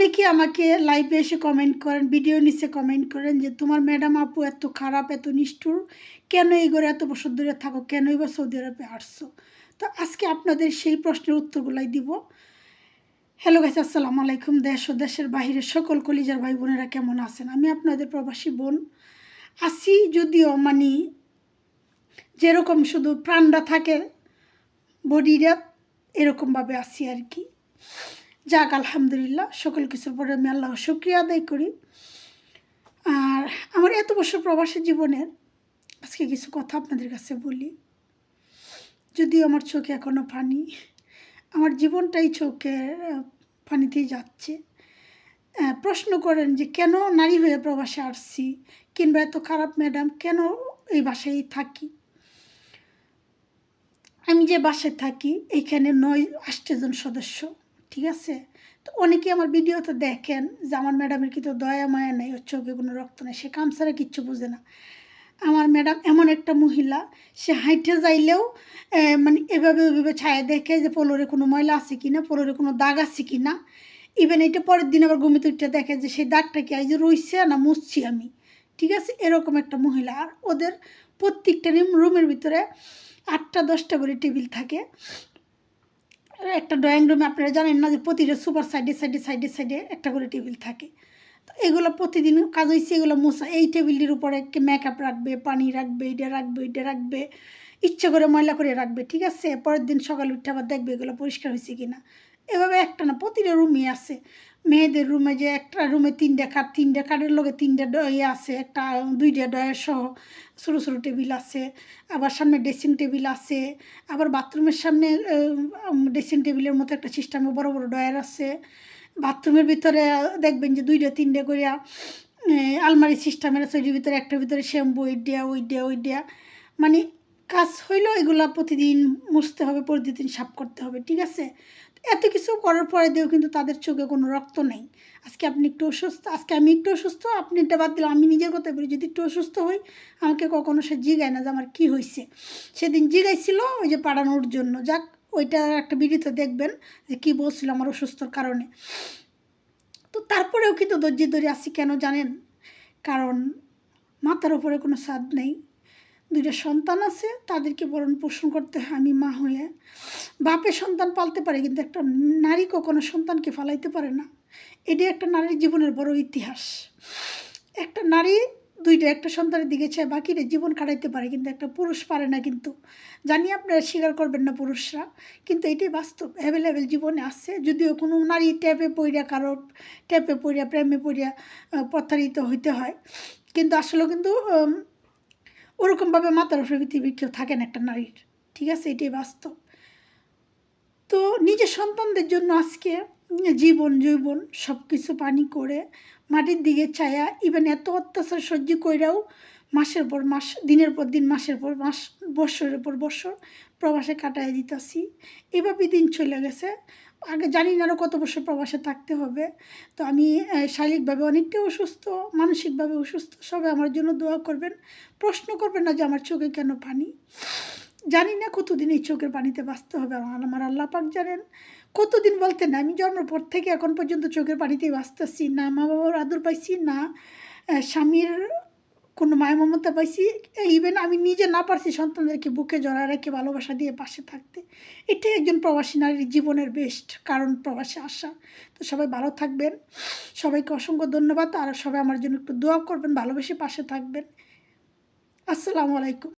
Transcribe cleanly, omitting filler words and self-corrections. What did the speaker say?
অনেকে আমাকে লাইভে এসে কমেন্ট করেন, ভিডিও নিচে কমেন্ট করেন যে তোমার ম্যাডাম আপু এত খারাপ, এত নিষ্ঠুর, কেন এই ঘরে এত বছর ধরে থাকো, কেনই বা সৌদি আরবে আসছো? তো আজকে আপনাদের সেই প্রশ্নের উত্তরগুলাই দিব। হ্যালো গাইস, আসসালামু আলাইকুম। দেশ ও দেশের বাহিরের সকল কলিজার ভাই বোনেরা কেমন আছেন? আমি আপনাদের প্রবাসী বোন আছি, যদিও যেরকম শুধু প্রাণটা থাকে, বডিটা এরকমভাবে আছি আর কি। যাক, আলহামদুলিল্লাহ, সকল কিছুর পরে আমি আল্লাহর শুকরিয়া আদায় করি। আর আমার এত বছর প্রবাসী জীবনের আজকে কিছু কথা আপনাদের কাছে বলি। যদিও আমার চোখে এখনও পানি, আমার জীবনটাই চোখের পানিতেই যাচ্ছে। প্রশ্ন করেন যে কেন নারী হয়ে প্রবাসে আসছি, কিংবা এত খারাপ ম্যাডাম, কেন এই বাসায় থাকি। আমি যে বাসায় থাকি এইখানে 9-8 জন সদস্য, ঠিক আছে? তো অনেকে আমার ভিডিওতে দেখেন যে আমার ম্যাডামের কিন্তু দয়া মায়া নেই, ওর চোখে কোনো রক্ত নেই, সে কাম ছাড়া কিচ্ছু বোঝে না। আমার ম্যাডাম এমন একটা মহিলা, সে হাইটে যাইলেও মানে এভাবে ওইভাবে ছায়া দেখে যে পোলোরে কোনো ময়লা আছে কি না, পোলোরে কোনো দাগ আছে কি না। ইভেন এটা পরের দিন আবার ঘুমিতে উঠে দেখে যে সেই দাগটা কি এই যে রইছে না মুছছি আমি, ঠিক আছে? এরকম একটা মহিলা। আর ওদের প্রত্যেকটা রুমের ভিতরে 8টা-10টা করে টেবিল থাকে। একটা ড্রয়িং রুমে আপনারা জানেন না যে প্রতিটা সুপার সাইডে সাইডে সাইডে সাইডে একটা করে টেবিল থাকে। তো এগুলো প্রতিদিন কাজ হয়েছে, এগুলো মোছা। এই টেবিলটির উপরে মেকআপ রাখবে, পানি রাখবে, এটা রাখবে, এটা রাখবে, ইচ্ছে করে ময়লা করে রাখবে, ঠিক আছে? পরের দিন সকালে উঠে আবার দেখবে এগুলো পরিষ্কার হয়েছে কি না। এভাবে একটা না, প্রতিটা রুমই আছে। মেয়েদের রুমে যে একটা রুমে 3টা খাটের লগে 3টা ইয়ে আছে, একটা 2টা ডয়ার সহ ছোটো ছোটো টেবিল আছে। আবার সামনে ড্রেসিং টেবিল আছে। আবার বাথরুমের সামনে ড্রেসিং টেবিলের মতো একটা সিস্টেমে বড় বড় ডয়ার আছে। বাথরুমের ভিতরে দেখবেন যে 2টা-3টা করে আলমারি সিস্টেমের আছে, ওইটার ভিতরে একটার ভিতরে শ্যাম্পু, ওই দেয়া। মানে কাজ হইলেও এগুলা প্রতিদিন মুছতে হবে, প্রতিদিন সাফ করতে হবে, ঠিক আছে? এত কিছু করার পরে দিয়েও কিন্তু তাদের চোখে কোনো রক্ত নেই। আজকে আপনি একটু অসুস্থ, আজকে আমি একটু অসুস্থ, আপনি এটা বাদ দিলাম, আমি নিজের কথা বলি, যদি একটু অসুস্থ হই আমাকে কখনো সে জিগায় না যে আমার কী হয়েছে। সেদিন জিগাইছিল ওই যে পাড়ানোর জন্য। যাক, ওইটা একটা ভিডিওতে দেখবেন যে কী বলছিল আমার অসুস্থর কারণে। তো তারপরেও কিন্তু ধৈর্য ধরে আসি, কেন জানেন? কারণ মাথার উপরে কোনো ছাদ নেই, 2টা সন্তান আছে, তাদেরকে ভরণ পোষণ করতে হয়। আমি মা হয়ে, বাপে সন্তান পালতে পারে কিন্তু একটা নারী কখনো সন্তানকে ফালাইতে পারে না। এটাই একটা নারীর জীবনের বড় ইতিহাস। একটা নারী একটা সন্তানের দিকে চায় বাকিরে জীবন কাটাইতে পারে, কিন্তু একটা পুরুষ পারে না। কিন্তু জানি আপনারা স্বীকার করবেন না পুরুষরা, কিন্তু এটাই বাস্তব, অ্যাভেলেবেল জীবনে আছে। যদিও কোনো নারী ট্যাপে পড়িয়া প্রেমে পড়িয়া প্রতারিত হইতে হয়, কিন্তু আসলেও কিন্তু ওরকমভাবে মাতার উপরে পৃথিবীর কেউ থাকে না একটা নারীর, ঠিক আছে? এটাই বাস্তব। তো নিজের সন্তানদের জন্য আজকে জীবন জৈবন সব কিছু পানি করে মাটির দিকে ছায়া, ইভেন এত অত্যাচার সহ্য কইরাও মাসের পর মাস, দিনের পর দিন, মাসের পর মাস, বৎসরের পর বৎসর প্রবাসে কাটাই দিতেছি। এভাবে দিন চলে গেছে। আগে জানি না আরও কত বছর প্রবাসে থাকতে হবে। তো আমি শারীরিকভাবে অনেকটাই অসুস্থ, মানসিকভাবে অসুস্থ। সবাই আমার জন্য দোয়া করবেন। প্রশ্ন করবেন না যে আমার চোখে কেন পানি। জানি না কতদিন এই চোখের পানিতে বাঁচতে হবে, আমার আল্লাহ পাক জানেন। কতদিন বলতে না, আমি জন্মের পর থেকে এখন পর্যন্ত চোখের পানিতেই বাঁচতেছি। না মা বাবার আদর পাইছি, না স্বামীর কোনো মায়া মমতা পাইছি। ইভেন আমি নিজে না পারছি সন্তানদেরকে বুকে জড়ায় রেখে ভালোবাসা দিয়ে পাশে থাকতে। এটাই একজন প্রবাসী নারীর জীবনের বেস্ট কারণ, প্রবাসে আসা। তো সবাই ভালো থাকবেন, সবাইকে অসংখ্য ধন্যবাদ। আর সবাই আমার জন্য একটু দোয়া করবেন, ভালোবেসে পাশে থাকবেন। আসসালামু আলাইকুম।